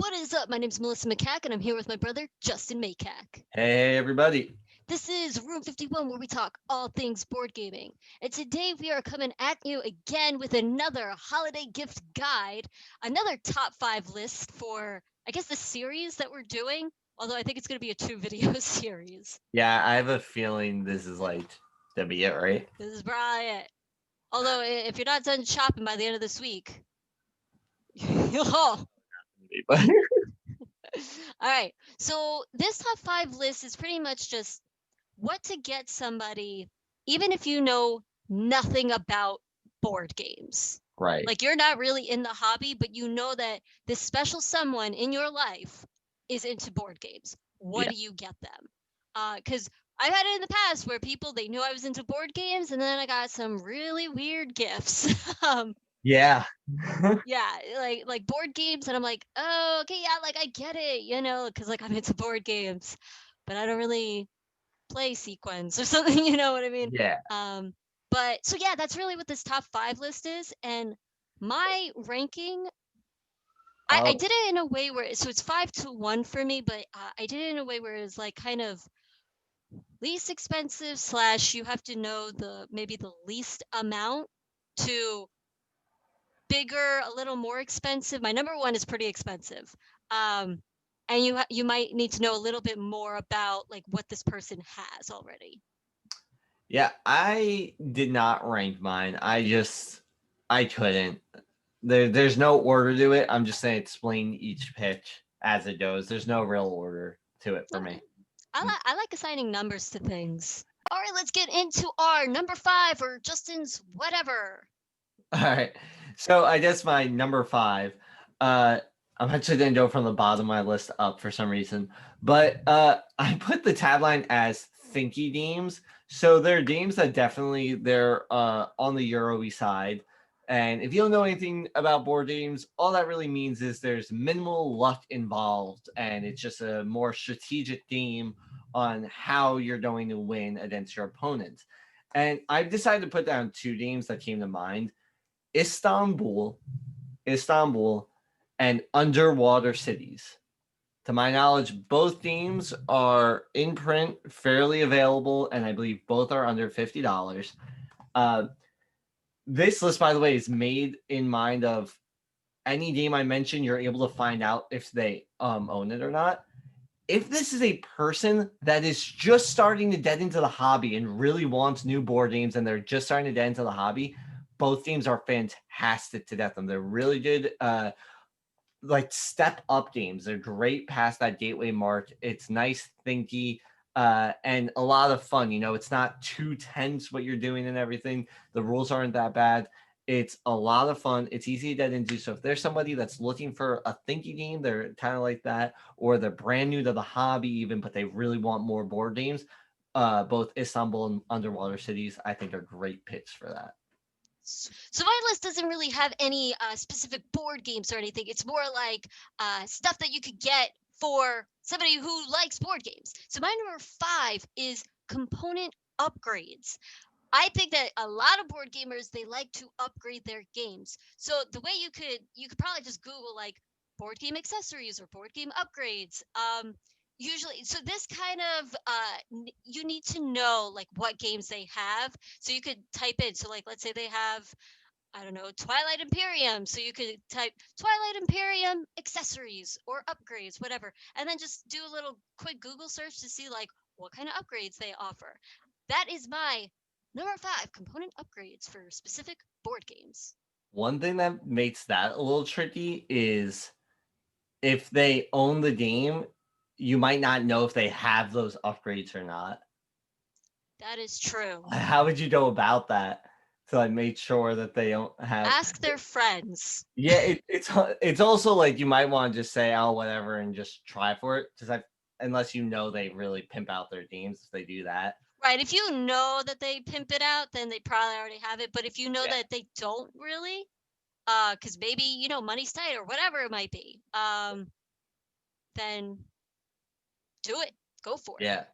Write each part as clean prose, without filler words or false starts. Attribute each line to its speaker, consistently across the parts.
Speaker 1: What is up? My name's Melissa McCack, and I'm here with my brother, Justin Maycack.
Speaker 2: Hey, everybody.
Speaker 1: This is Room 51, where we talk all things board gaming. And today we are coming at you again with another holiday gift guide, another top five list for, I guess, the series that we're doing. Although I think it's going to be a two-video series.
Speaker 2: Yeah, I have a feeling this is like to be it, right?
Speaker 1: This is probably it. Although, if you're not done shopping by the end of this week, oh,
Speaker 2: But
Speaker 1: all right. So this top five list is pretty much just what to get somebody, even if you know nothing about board games.
Speaker 2: right.
Speaker 1: Like you're not really in the hobby, but you know that this special someone in your life is into board games. What
Speaker 2: Yeah.
Speaker 1: do you get them? Because I've had it in the past where people they knew I was into board games, and then I got some really weird gifts.
Speaker 2: Yeah.
Speaker 1: Yeah, like board games, and I'm like, oh, okay, yeah, like I get it, because like I'm into board games, but I don't really play sequence or something, you know what I mean?
Speaker 2: Yeah.
Speaker 1: Um, but so yeah, that's really what this top five list is. And my ranking, I
Speaker 2: Oh,
Speaker 1: did it in a way where so it's 5 to 1 for me, but I did it in a way where it's like kind of least expensive slash you have to know the maybe the least amount to bigger, a little more expensive. My number one is pretty expensive. Um, and you might need to know a little bit more about like what this person has already.
Speaker 2: yeah. I did not rank mine. I couldn't. There's no order to it. I'm just saying explain each pitch as it goes. There's no real order to it for
Speaker 1: All right.
Speaker 2: me.
Speaker 1: I like assigning numbers to things. All right, let's get into our number five or Justin's whatever.
Speaker 2: All right. So I guess my number five. Uh, I'm actually gonna go from the bottom of my list up for some reason, but I put the tagline as "Thinky games." So they're games that definitely they're on the Euro-y side. And if you don't know anything about board games, all that really means is there's minimal luck involved, and it's just a more strategic game on how you're going to win against your opponent. And I've decided to put down two games that came to mind. Istanbul, Istanbul, and Underwater Cities. To my knowledge, both themes are in print, fairly available, and I believe both are under $50. Uh, this list, by the way, is made in mind of any game I mention. You're able to find out if they own it or not. If this is a person that is just starting to get into the hobby and really wants new board games and they're just starting to get into the hobby, both games are fantastic to get them. They're really good, like step up games. They're great past that gateway mark. It's nice, thinky, and a lot of fun. You know, it's not too tense what you're doing and everything. The rules aren't that bad. It's a lot of fun. It's easy to get into. So if there's somebody that's looking for a thinky game, they're kind of like that, or they're brand new to the hobby even, but they really want more board games. Both Istanbul and Underwater Cities, I think, are great picks for that.
Speaker 1: So my list doesn't really have any specific board games or anything. It's more like stuff that you could get for somebody who likes board games. So my number five is component upgrades. I think that a lot of board gamers they like to upgrade their games. So the way you could probably just Google like board game accessories or board game upgrades. Usually, so this kind of you need to know like what games they have. So you could type in. So like let's say they have I don't know, Twilight Imperium. So you could type Twilight Imperium accessories or upgrades, whatever, and then just do a little quick Google search to see like what kind of upgrades they offer. That is my number five component upgrades for specific board games.
Speaker 2: One thing that makes that a little tricky is if they own the game, you might not know if they have those upgrades or not.
Speaker 1: That is true.
Speaker 2: How would you go about that to like make sure that they don't have?
Speaker 1: Ask their friends.
Speaker 2: Yeah, it's also like you might want to just say oh whatever and just try for it because I unless you know they really pimp out their games if they do that.
Speaker 1: Right, if you know that they pimp it out, then they probably already have it. But if you know
Speaker 2: Yeah,
Speaker 1: that they don't really, because maybe money's tight or whatever it might be, then do it. Go for it.
Speaker 2: yeah.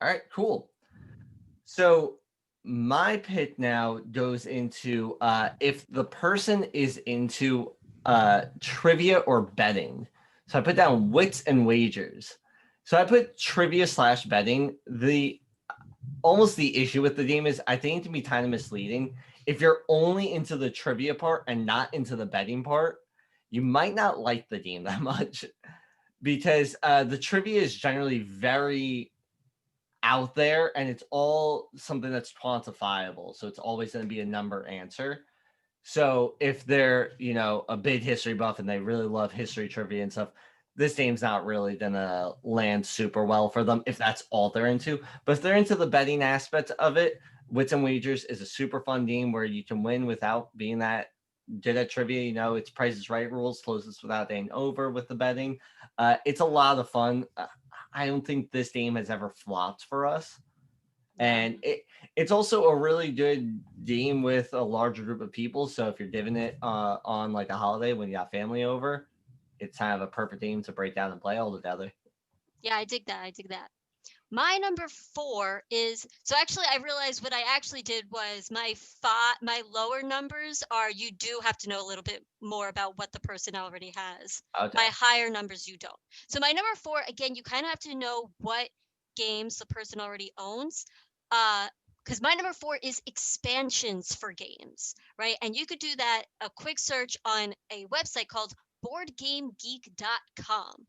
Speaker 2: All right, cool. So my pick now goes into if the person is into trivia or betting. So I put down wits and wagers. So I put trivia slash betting. The almost the issue with the game is I think it can be kind of misleading. If you're only into the trivia part and not into the betting part, you might not like the game that much because the trivia is generally very out there and it's all something that's quantifiable. So it's always going to be a number answer. So if they're, a big history buff and they really love history trivia and stuff, this game's not really gonna land super well for them if that's all they're into. But if they're into the betting aspect of it, Wits and Wagers is a super fun game where you can win without being that good at trivia. It's Price is Right rules, closes without being over with the betting. It's a lot of fun. I don't think this game has ever flopped for us. And it's also a really good game with a larger group of people. So if you're giving it on like a holiday when you got family over, it's kind of a perfect game to break down and play all together.
Speaker 1: Yeah, I dig that. I dig that. My number 4 is, so actually I realized what I actually did was my lower numbers are, you do have to know a little bit more about what the person already has.
Speaker 2: Okay.
Speaker 1: My higher numbers you don't. So my number 4, again, you kind of have to know what games the person already owns. Because my number 4 is expansions for games, right? And you could do that, a quick search on a website called boardgamegeek.com.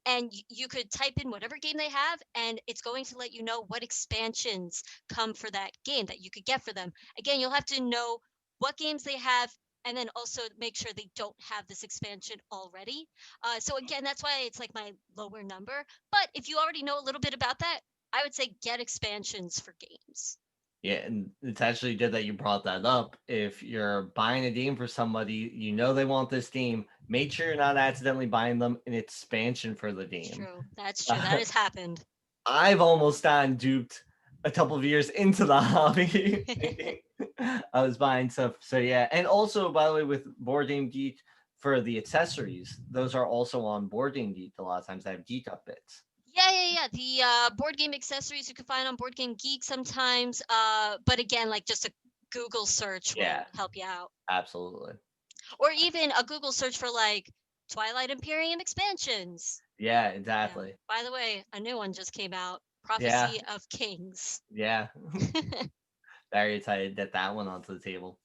Speaker 1: And you could type in whatever game they have, and it's going to let you know what expansions come for that game that you could get for them. Again, you'll have to know what games they have, and then also make sure they don't have this expansion already. So again, that's why it's like my lower number. But if you already know a little bit about that, I would say get expansions for games.
Speaker 2: Yeah, and it's actually good that you brought that up. If you're buying a game for somebody, they want this game, make sure you're not accidentally buying them an expansion for the
Speaker 1: It's
Speaker 2: game.
Speaker 1: true. That's true. That has happened.
Speaker 2: I've almost gotten duped a couple of years into the hobby. I was buying stuff. So yeah. And also, by the way, with Board Game Geek for the accessories, those are also on Board Game Geek. A lot of times they have Geek Up bits.
Speaker 1: Yeah. The board game accessories you can find on Board Game Geek sometimes. But again, like just a Google search
Speaker 2: Yeah,
Speaker 1: will help you out.
Speaker 2: absolutely.
Speaker 1: Or even a Google search for like Twilight Imperium expansions.
Speaker 2: Yeah,
Speaker 1: Yeah.
Speaker 2: exactly.
Speaker 1: By the way, a new one just came out.
Speaker 2: Yeah,
Speaker 1: Prophecy of Kings.
Speaker 2: yeah. Very excited to get that one onto the table.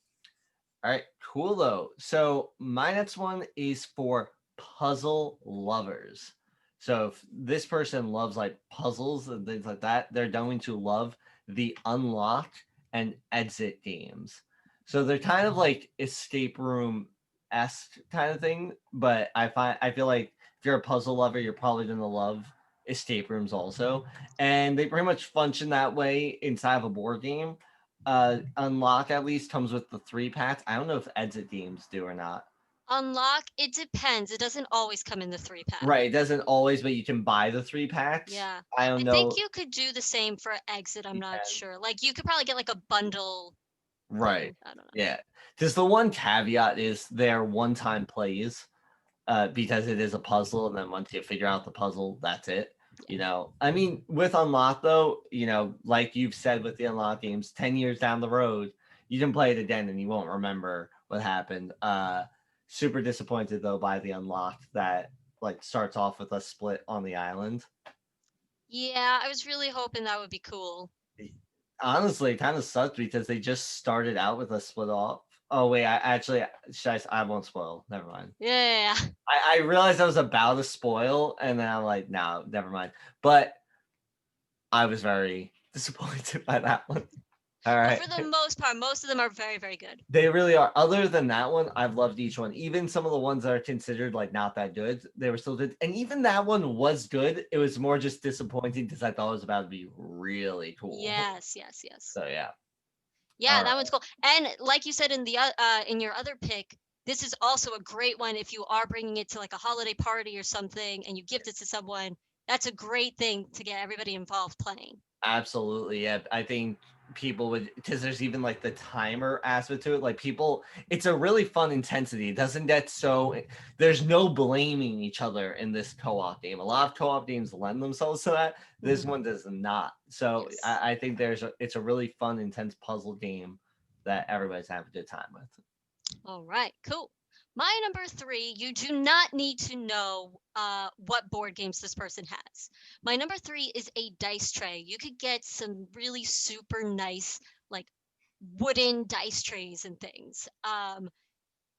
Speaker 2: All right, cool though. So my next one is for puzzle lovers. So if this person loves like puzzles and things like that, they're going to love the Unlock and Exit games. So they're kind of like escape room esque kind of thing, but I feel like if you're a puzzle lover, you're probably gonna love escape rooms also. And they pretty much function that way inside of a board game. Unlock at least comes with the 3 packs. I don't know if Exit games do or not.
Speaker 1: Unlock, it depends. It doesn't always come in the 3-pack.
Speaker 2: Right, it doesn't always, but you can buy the 3 packs.
Speaker 1: Yeah.
Speaker 2: I don't
Speaker 1: I
Speaker 2: know.
Speaker 1: think you could do the same for Exit. I'm
Speaker 2: You
Speaker 1: not
Speaker 2: can.
Speaker 1: sure. Like you could probably get like a bundle.
Speaker 2: Right.
Speaker 1: Thing. I don't know.
Speaker 2: Yeah. Just the one caveat is they're one-time plays, because it is a puzzle, and then once you figure out the puzzle, that's it. I mean, with Unlock though, like you've said with the Unlock games, 10 years down the road, you can play it again and you won't remember what happened. Super disappointed though by the Unlock that like starts off with a split on the island.
Speaker 1: Yeah, I was really hoping that would be cool.
Speaker 2: Honestly, it kind of sucked because they just started out with a split off. Oh wait, I won't spoil. Never mind.
Speaker 1: Yeah.
Speaker 2: I realized I was about to spoil, and then I'm like, no, never mind. But I was very disappointed by that one. All right.
Speaker 1: But for the most part, most of them are very, very good.
Speaker 2: They really are. Other than that one, I've loved each one. Even some of the ones that are considered like not that good, they were still good. And even that one was good. It was more just disappointing because I thought it was about to be really cool.
Speaker 1: Yes.
Speaker 2: So yeah.
Speaker 1: Yeah, that one's cool. And like you said in the in your other pick, this is also a great one if you are bringing it to like a holiday party or something and you gift it to someone. That's a great thing to get everybody involved playing.
Speaker 2: Absolutely. Yeah. I think people would, because there's even like the timer aspect to it. Like it's a really fun intensity. It doesn't get so, there's no blaming each other in this co-op game. A lot of co-op games lend themselves to that. This one does not. So
Speaker 1: Yes.
Speaker 2: I think it's a really fun, intense puzzle game that everybody's having a good time with.
Speaker 1: All right, cool. My number 3, you do not need to know what board games this person has. My number 3 is a dice tray. You could get some really super nice, like wooden dice trays and things.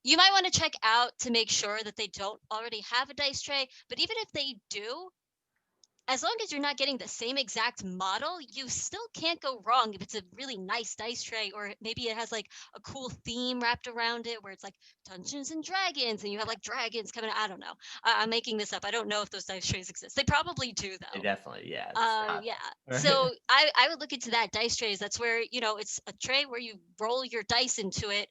Speaker 1: You might want to check out to make sure that they don't already have a dice tray, but even if they do, as long as you're not getting the same exact model, you still can't go wrong if it's a really nice dice tray, or maybe it has like a cool theme wrapped around it where it's like Dungeons and Dragons and you have like dragons coming out. I don't know. I'm making this up. I don't know if those dice trays exist. They probably do
Speaker 2: It
Speaker 1: though.
Speaker 2: definitely, yeah, it's got
Speaker 1: Yeah.
Speaker 2: right.
Speaker 1: So I would look into that dice trays. That's where, it's a tray where you roll your dice into it.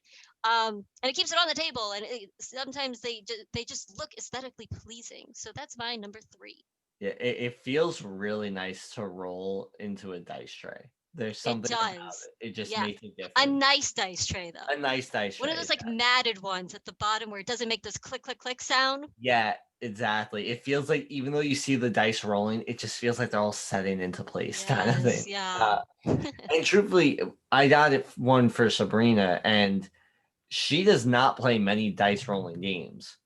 Speaker 1: And it keeps it on the table, and sometimes they just look aesthetically pleasing. So that's my number 3.
Speaker 2: Yeah, it feels really nice to roll into a dice tray. There's
Speaker 1: It
Speaker 2: something about
Speaker 1: does.
Speaker 2: it. It just
Speaker 1: Yeah.
Speaker 2: makes it
Speaker 1: A
Speaker 2: different.
Speaker 1: nice dice tray
Speaker 2: A
Speaker 1: though.
Speaker 2: nice dice
Speaker 1: One of
Speaker 2: tray.
Speaker 1: those like matted ones at the bottom where it doesn't make this click click click sound.
Speaker 2: Yeah, exactly. It feels like even though you see the dice rolling, it just feels like they're all setting into place kind of
Speaker 1: Yes,
Speaker 2: thing.
Speaker 1: yeah.
Speaker 2: Uh, and truthfully, I got it one for Sabrina, and she does not play many dice rolling games.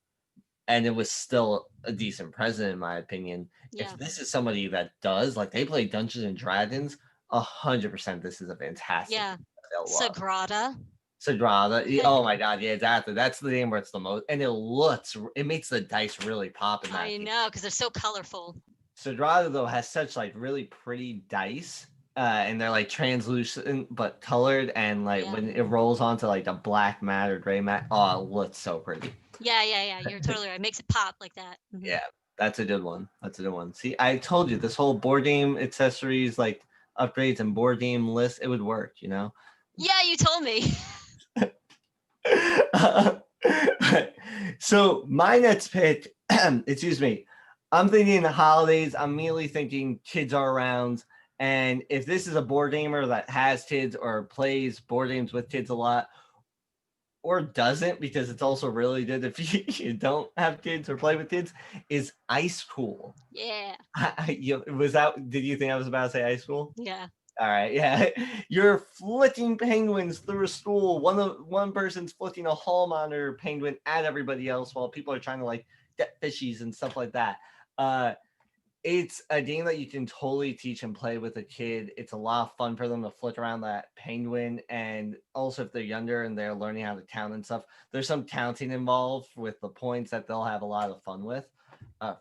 Speaker 2: And it was still a decent present in my opinion. If
Speaker 1: Yeah.
Speaker 2: this is somebody that does, like they play Dungeons and Dragons, 100% this is a fantastic
Speaker 1: Yeah.
Speaker 2: game that they'll love.
Speaker 1: Sagrada.
Speaker 2: Sagrada, oh my god, yeah, exactly. That's the game where it's the most, and it makes the dice really pop in that
Speaker 1: I
Speaker 2: game.
Speaker 1: know, because they're so colorful.
Speaker 2: Sagrada though has such like really pretty dice, and they're like translucent but colored, and like
Speaker 1: Yeah.
Speaker 2: when it rolls onto like a black mat or gray mat, oh, it looks so pretty.
Speaker 1: Yeah, yeah, yeah. You're totally right. It makes it pop like that.
Speaker 2: Yeah, that's a good one. That's a good one. See, I told you this whole board game accessories, like upgrades and board game list, it would work, you know?
Speaker 1: Yeah, you told me.
Speaker 2: So my next pick, excuse me, I'm thinking the holidays. I'm immediately thinking kids are around. And if this is a board gamer that has kids or plays board games with kids a lot, or doesn't, because it's also really good if you don't have kids or play with kids, is Ice Cool.
Speaker 1: Yeah.
Speaker 2: Did you think I was about to say Ice Cool?
Speaker 1: Yeah.
Speaker 2: All right, yeah. You're flicking penguins through a school. One person's flicking a hall monitor penguin at everybody else while people are trying to like get fishies and stuff like that. Uh, it's a game that you can totally teach and play with a kid. It's a lot of fun for them to flick around that penguin. And also, if they're younger and they're learning how to count and stuff, there's some counting involved with the points that they'll have a lot of fun with,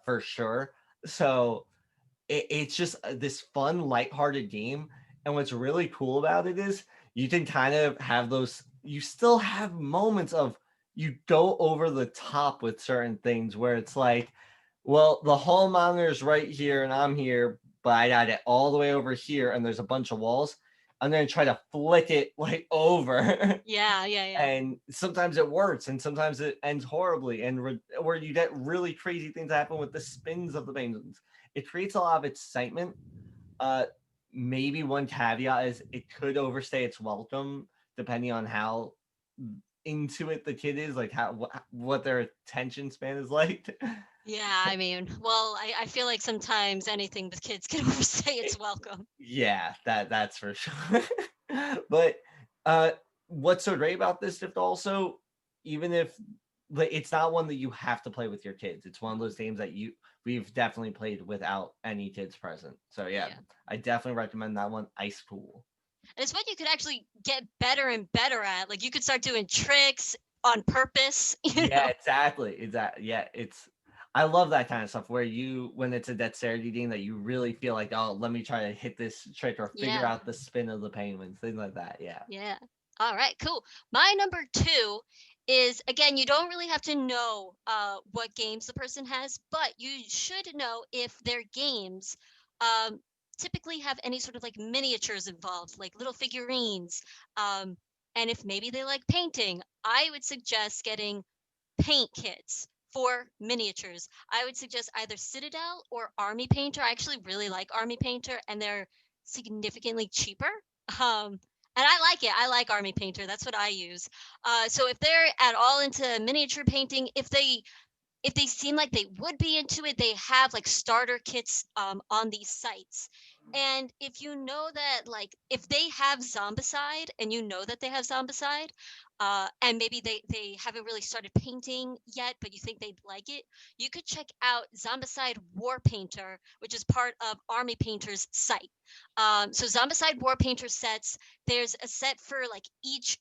Speaker 2: for sure. So it's just this fun, lighthearted game. And what's really cool about it is you can kind of have you still have moments of you go over the top with certain things where it's like, well, the hall monitor's right here and I'm here, but I got it all the way over here and there's a bunch of walls. I'm going to try to flick it like over.
Speaker 1: Yeah, yeah, yeah.
Speaker 2: And sometimes it works and sometimes it ends horribly and where you get really crazy things happen with the spins of the penguins. It creates a lot of excitement. Uh, Maybe one caveat is it could overstay its welcome depending on how into it the kid is, like what their attention span is like.
Speaker 1: Yeah, I mean, well, I feel like sometimes anything with kids can overstay its welcome.
Speaker 2: Yeah, that's for sure. But uh what's so great about this shift also, even if like it's not one that you have to play with your kids. It's one of those games that we've definitely played without any kids present. So yeah,
Speaker 1: Yeah.
Speaker 2: I definitely recommend that one, Ice Cool.
Speaker 1: And it's what you could actually get better and better at. Like you could start doing tricks on purpose,
Speaker 2: Yeah, exactly. Exactly. Yeah, I love that kind of stuff where when it's a dexterity game that you really feel like, oh, let me try to hit this trick or figure
Speaker 1: Yeah.
Speaker 2: out the spin of the penguins, things like that. Yeah.
Speaker 1: Yeah. All right, cool. My number 2 is, again, you don't really have to know what games the person has, but you should know if their games um, typically have any sort of like miniatures involved, like little figurines. Um, and if maybe they like painting, I would suggest getting paint kits for miniatures. I would suggest either Citadel or Army Painter. I actually really like Army Painter, and they're significantly cheaper. Um, and I like it. I like Army Painter. That's what I use. So if they're at all into miniature painting, if they seem like they would be into it, they have like starter kits on these sites. And if you know that, like, if they have Zombicide and you know that they have Zombicide, and maybe they haven't really started painting yet, but you think they'd like it, you could check out Zombicide War Painter, which is part of Army Painter's site. So Zombicide War Painter sets, there's a set for like each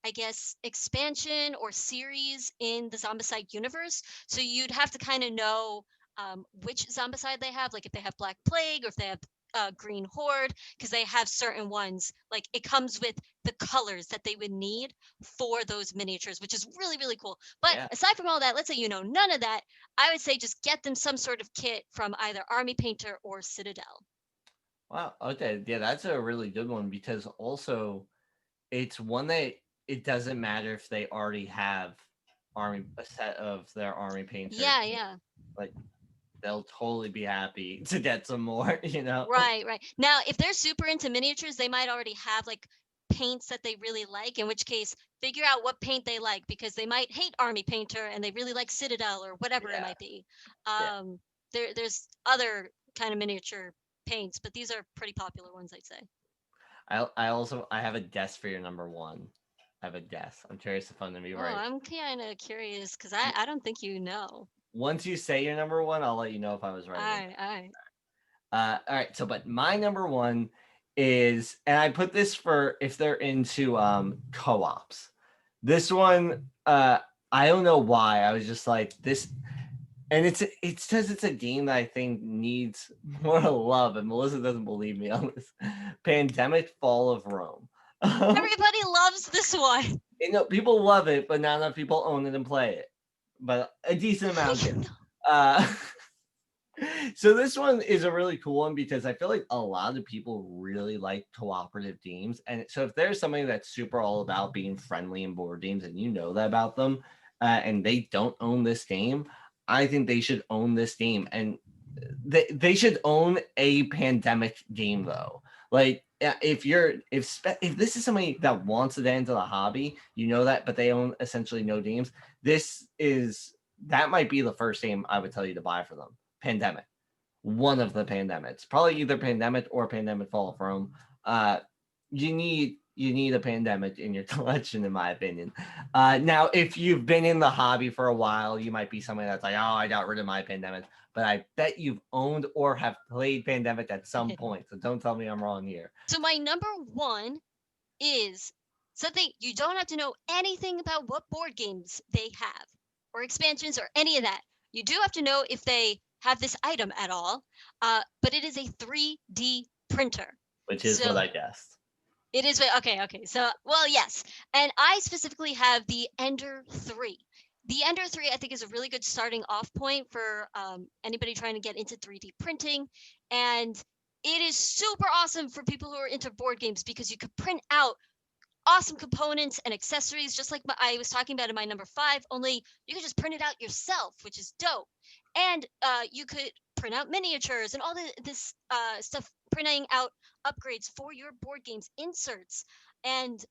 Speaker 1: I guess expansion or series in the Zombicide universe. So you'd have to kind of know which Zombicide they have, like if they have Black Plague or if they have Green Horde, because they have certain ones. Like it comes with the colors that they would need for those miniatures, which is really, really cool. But
Speaker 2: Yeah.
Speaker 1: aside from all that, let's say you know none of that, I would say just get them some sort of kit from either Army Painter or Citadel.
Speaker 2: Wow. Okay. Yeah, that's a really good one because also it's one that it doesn't matter if they already have a set of their army painter.
Speaker 1: Yeah, yeah.
Speaker 2: Like they'll totally be happy to get some more, you know?
Speaker 1: Right, right. Now, if they're super into miniatures, they might already have like paints that they really like, in which case figure out what paint they like because they might hate Army Painter and they really like Citadel or whatever it
Speaker 2: Yeah.
Speaker 1: might be.
Speaker 2: Yeah.
Speaker 1: There's other kind of miniature paints, but these are pretty popular ones, I'd say.
Speaker 2: I have a guess for your number one. I have a guess. I'm curious if I'm gonna be
Speaker 1: Oh,
Speaker 2: right.
Speaker 1: I'm kind of curious because I don't think you know.
Speaker 2: Once you say your number one, I'll let you know if I was
Speaker 1: All
Speaker 2: right or not.
Speaker 1: right, all right.
Speaker 2: All right. So, but my number one is, and I put this for if they're into co-ops. This one, I don't know why. I was just like this, and it says it's a game that I think needs more love, and Melissa doesn't believe me on this. Pandemic: Fall of Rome.
Speaker 1: Everybody loves this one.
Speaker 2: You know, people love it, but not enough people own it and play it. But a decent amount do. Uh, so this one is a really cool one because I feel like a lot of people really like cooperative games. And so if there's somebody that's super all about being friendly in board games and you know that about them, and they don't own this game, I think they should own this game. And they should own a pandemic game though. Like if this is somebody that wants to get into the hobby, you know that, but they own essentially no games. That might be the first game I would tell you to buy for them. Pandemic, one of the pandemics, probably either Pandemic or Pandemic: Fall of Rome. Uh, you need a Pandemic in your collection, in my opinion. Now, if you've been in the hobby for a while, you might be somebody that's like, oh, I got rid of my Pandemic. But I bet you've owned or have played Pandemic at some point. So don't tell me I'm wrong here.
Speaker 1: So my number one is something you don't have to know anything about what board games they have or expansions or any of that. You do have to know if they have this item at all, but it is a 3D printer.
Speaker 2: Which is what
Speaker 1: So
Speaker 2: I guessed.
Speaker 1: it is okay, okay. So well, yes, and I specifically have the Ender 3. The Ender 3, I think, is a really good starting off point for anybody trying to get into 3D printing, and it is super awesome for people who are into board games because you could print out awesome components and accessories, just like I was talking about in my number 5. Only you could just print it out yourself, which is dope. And you could print out miniatures and all this stuff, printing out upgrades for your board games, inserts. And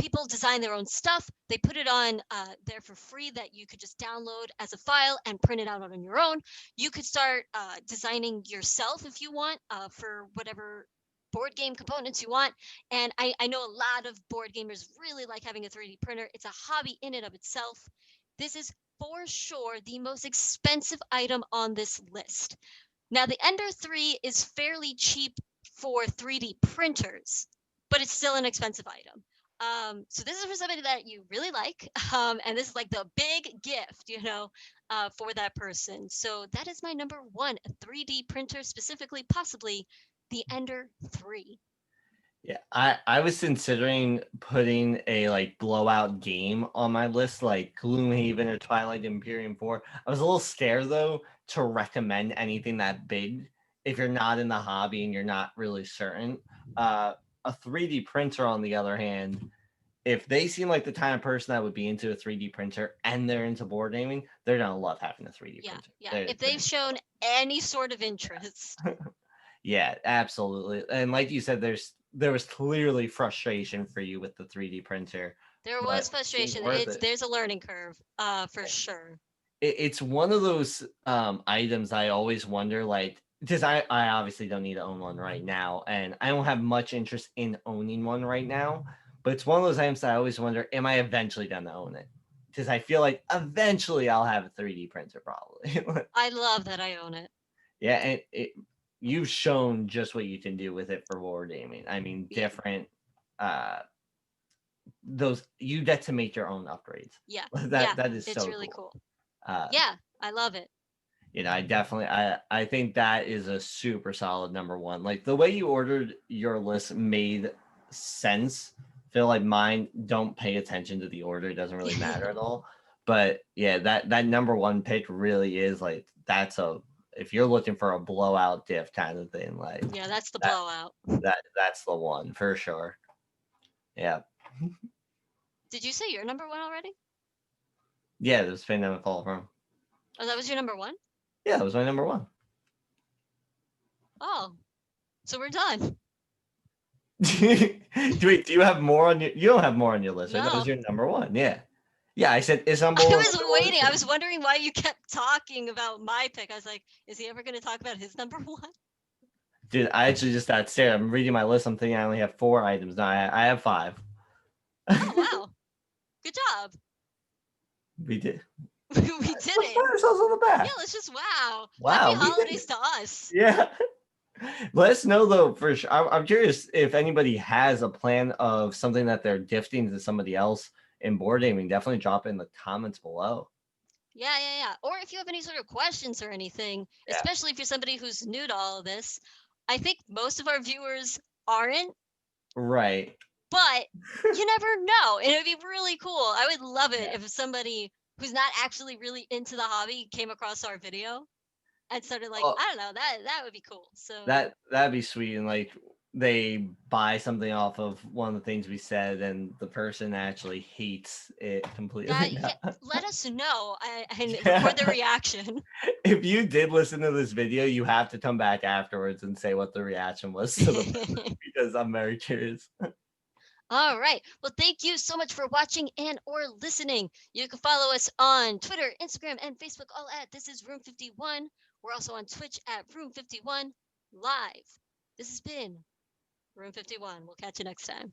Speaker 1: people design their own stuff. They put it on there for free that you could just download as a file and print it out on your own. You could start designing yourself if you want for whatever board game components you want. And I know a lot of board gamers really like having a 3D printer. It's a hobby in and of itself. This is for sure the most expensive item on this list. Now, the Ender 3 is fairly cheap for 3D printers, but it's still an expensive item. So this is for somebody that you really like, and this is like the big gift, for that person. So that is my number one, a 3D printer, specifically, possibly the Ender 3.
Speaker 2: Yeah, I was considering putting a like blowout game on my list, like Gloomhaven or Twilight Imperium 4. I was a little scared though to recommend anything that big if you're not in the hobby and you're not really certain. A 3D printer, on the other hand, if they seem like the kind of person that would be into a 3D printer and they're into board gaming, they're gonna love having a 3D
Speaker 1: Yeah,
Speaker 2: printer.
Speaker 1: yeah. If they've shown any sort of interest.
Speaker 2: Yeah, absolutely. And like you said, there was clearly frustration for you with the 3D printer.
Speaker 1: There
Speaker 2: But
Speaker 1: was frustration.
Speaker 2: worth it.
Speaker 1: There's a learning curve, for sure.
Speaker 2: It's one of those items I always wonder, like, because I obviously don't need to own one right now, and I don't have much interest in owning one right now. But it's one of those items that I always wonder, am I eventually gonna own it? Because I feel like eventually I'll have a 3D printer probably.
Speaker 1: I love that I own it.
Speaker 2: Yeah, and you've shown just what you can do with it for wargaming. I mean,
Speaker 1: Yeah.
Speaker 2: different uh those you get to make your own upgrades.
Speaker 1: Yeah.
Speaker 2: That
Speaker 1: Yeah.
Speaker 2: that is
Speaker 1: It's
Speaker 2: so
Speaker 1: really
Speaker 2: cool.
Speaker 1: cool.
Speaker 2: Uh
Speaker 1: Yeah. I love it.
Speaker 2: I definitely I think that is a super solid number one. Like the way you ordered your list made sense. Feel like mine don't pay attention to the order. It doesn't really matter at all. But yeah, that number one pick really is like that's a if you're looking for a blowout diff kind of thing, like
Speaker 1: Yeah. That's the
Speaker 2: that
Speaker 1: blowout.
Speaker 2: that's the one for sure. Yeah.
Speaker 1: Did you say your number one already?
Speaker 2: Yeah, this Fate Never Fall from.
Speaker 1: Oh, that was your number one?
Speaker 2: Yeah, that was my number one.
Speaker 1: Oh, so we're done.
Speaker 2: Wait, do you have more on your you don't have more on your list, right? That
Speaker 1: No.
Speaker 2: was your number one. Yeah. Yeah, I said is
Speaker 1: I
Speaker 2: number one.
Speaker 1: was waiting. I was wondering why you kept talking about my pick. I was like, is he ever going to talk about his number one?
Speaker 2: Dude, I actually just got scared. I'm reading my list. I'm thinking I only have 4 items. No, I have 5.
Speaker 1: Oh, wow. Good job.
Speaker 2: We did.
Speaker 1: We did
Speaker 2: Let's pat
Speaker 1: it.
Speaker 2: ourselves on the
Speaker 1: Yeah,
Speaker 2: back.
Speaker 1: let's just, wow.
Speaker 2: Wow,
Speaker 1: Happy
Speaker 2: we did
Speaker 1: holidays
Speaker 2: it.
Speaker 1: to us.
Speaker 2: Yeah. Let us know though for sure. I'm curious if anybody has a plan of something that they're gifting to somebody else in board gaming. Definitely drop it in the comments below.
Speaker 1: Yeah. Or if you have any sort of questions or anything,
Speaker 2: Yeah.
Speaker 1: especially if you're somebody who's new to all of this, I think most of our viewers aren't,
Speaker 2: Right.
Speaker 1: but you never know. And it would be really cool. I would love it
Speaker 2: Yeah.
Speaker 1: if somebody who's not actually really into the hobby came across our video and started like,
Speaker 2: Oh,
Speaker 1: I don't know, that would be cool. So
Speaker 2: that'd be sweet. And like they buy something off of one of the things we said, and the person actually hates it completely.
Speaker 1: yeah, let us know and
Speaker 2: Yeah.
Speaker 1: record the reaction.
Speaker 2: If you did listen to this video, you have to come back afterwards and say what the reaction was to the because I'm very curious.
Speaker 1: All right. Well, thank you so much for watching and or listening. You can follow us on Twitter, Instagram, and Facebook, all at This Is Room 51. We're also on Twitch at Room 51 Live. This has been Room 51. We'll catch you next time.